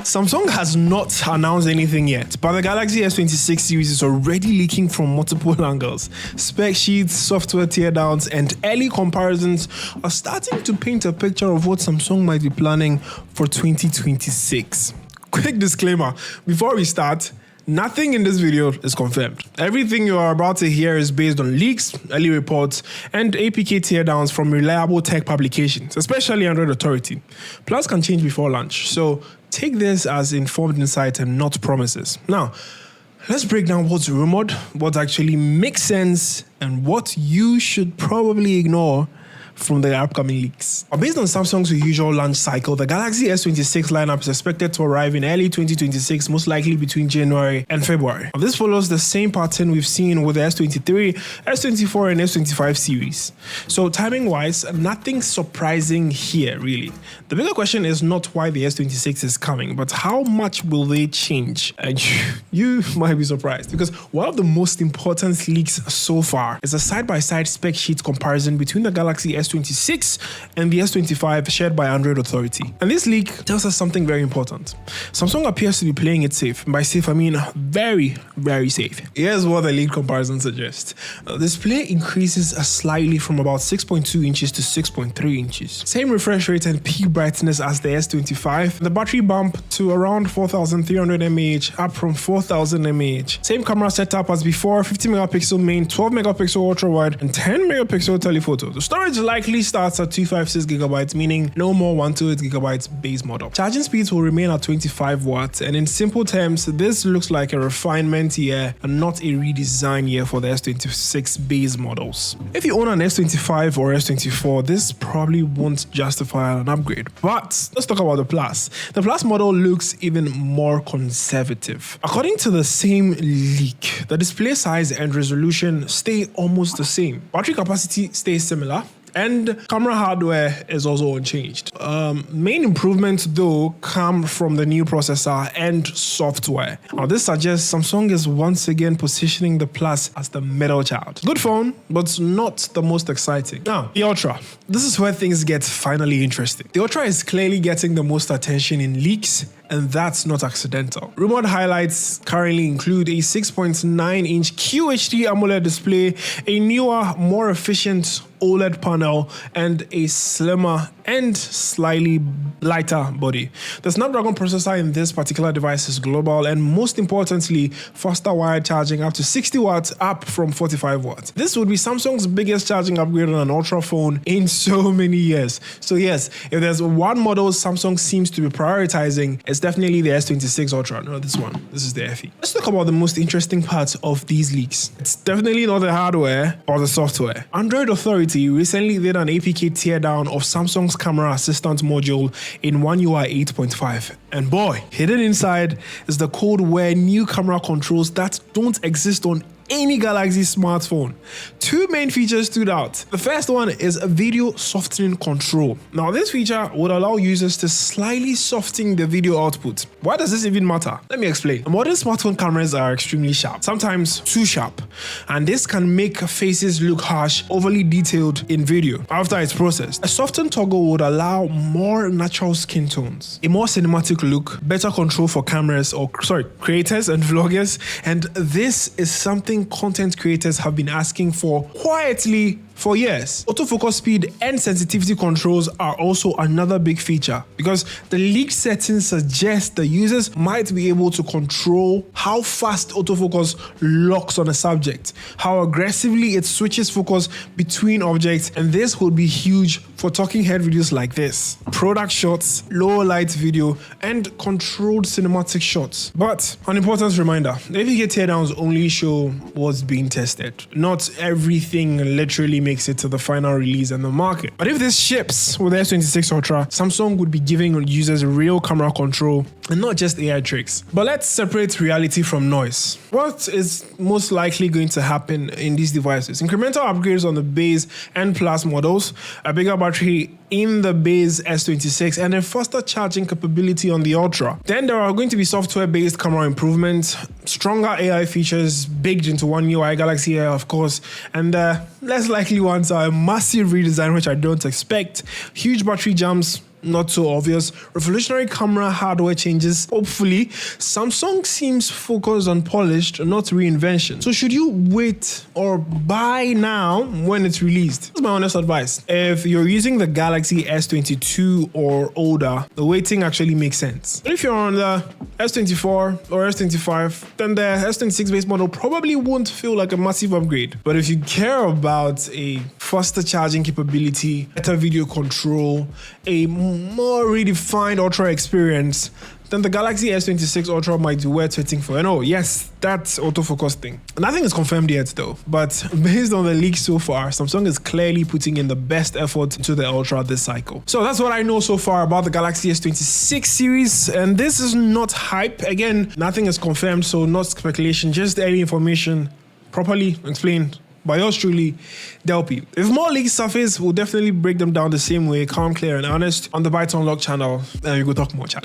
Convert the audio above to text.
Samsung has not announced anything yet, but the Galaxy S26 series is already leaking from multiple angles. Spec sheets, software teardowns, and early comparisons are starting to paint a picture of what Samsung might be planning for 2026. Quick disclaimer, before we start, nothing in this video is confirmed. Everything you are about to hear is based on leaks, early reports, and APK teardowns from reliable tech publications, especially Android Authority. Plus can change before launch, so take this as informed insight and not promises. Now, let's break down what's rumored, what actually makes sense, and what you should probably ignore from the upcoming leaks. Based on Samsung's usual launch cycle, the Galaxy S26 lineup is expected to arrive in early 2026, most likely between January and February. This follows the same pattern we've seen with the S23, S24, and S25 series. So timing-wise, nothing surprising here, really. The bigger question is not why the S26 is coming, but how much will they change? And you might be surprised, because one of the most important leaks so far is a side-by-side spec sheet comparison between the Galaxy S26 and the S25 shared by Android Authority. And this leak tells us something very important. Samsung appears to be playing it safe. By safe, I mean very, very safe. Here's what the leak comparison suggests. Display increases slightly from about 6.2 inches to 6.3 inches. Same refresh rate and peak brightness as the S25. The battery bump to around 4,300 mAh, up from 4,000 mAh. Same camera setup as before, 50 megapixel main, 12 megapixel ultra wide, and 10 megapixel telephoto. The storage likely starts at 256 gigabytes, meaning no more 128 gigabytes base model. Charging speeds will remain at 25 watts, and in simple terms, this looks like a refinement year and not a redesign year for the S26 base models. If you own an S25 or S24, this probably won't justify an upgrade. But let's talk about the Plus. The Plus model looks even more conservative. According to the same leak, the display size and resolution stay almost the same. Battery capacity stays similar, and camera hardware is also unchanged. Main improvements though come from the new processor and software. Now this suggests Samsung is once again positioning the Plus as the middle child. Good phone, but not the most exciting. Now, the Ultra. This is where things get finally interesting. The Ultra is clearly getting the most attention in leaks, and that's not accidental. Rumored highlights currently include a 6.9-inch QHD AMOLED display, a newer, more efficient OLED panel, and a slimmer and slightly lighter body. The Snapdragon processor in this particular device is global, and most importantly, faster wired charging up to 60 watts, up from 45 watts. This would be Samsung's biggest charging upgrade on an Ultra phone in so many years. So yes, if there's one model Samsung seems to be prioritizing, it's definitely the S26 Ultra. No, this one. This is the FE. Let's talk about the most interesting part of these leaks. It's definitely not the hardware or the software. Android Authority recently did an APK teardown of Samsung's camera assistant module in One UI 8.5. And boy, hidden inside is the code where new camera controls that don't exist on any Galaxy smartphone. Two main features stood out. The first one is a video softening control. Now this feature would allow users to slightly soften the video output. Why does this even matter? Let me explain. Modern smartphone cameras are extremely sharp, sometimes too sharp, and this can make faces look harsh, overly detailed in video after it's processed. A softened toggle would allow more natural skin tones, a more cinematic look, better control for creators and vloggers, and this is something content creators have been asking for quietly for years. Autofocus speed and sensitivity controls are also another big feature, because the leaked settings suggest the users might be able to control how fast autofocus locks on a subject, how aggressively it switches focus between objects, and this would be huge for talking head videos like this, product shots, low light video, and controlled cinematic shots. But an important reminder, the APK teardowns only show what's being tested. Not everything literally makes it to the final release and the market. But if this ships with the S26 Ultra, Samsung would be giving users real camera control and not just AI tricks. But let's separate reality from noise. What is most likely going to happen in these devices? Incremental upgrades on the base and Plus models, a bigger battery in the base S26, and a faster charging capability on the Ultra. Then there are going to be software-based camera improvements, stronger AI features baked into One UI, Galaxy Air, of course, and less likely ones are a massive redesign, which I don't expect, huge battery jumps, not so obvious. Revolutionary camera hardware changes. Hopefully, Samsung seems focused on polished, not reinvention. So should you wait or buy now when it's released? That's my honest advice. If you're using the Galaxy S22 or older, the waiting actually makes sense. If you're on the S24 or S25, then the S26 base model probably won't feel like a massive upgrade. But if you care about a faster charging capability, better video control, a more redefined Ultra experience, then the Galaxy S26 Ultra might be worth waiting for. And oh yes, that's autofocus thing. Nothing is confirmed yet though, but based on the leaks so far, Samsung is clearly putting in the best effort into the Ultra this cycle. So that's what I know so far about the Galaxy S26 series, and this is not hype. Again, nothing is confirmed, so not speculation, just early information, properly explained by yours truly, Delpy. If more leaks surface, we'll definitely break them down the same way, calm, clear, and honest on the Byte Unlock channel, and we go talk more, chat.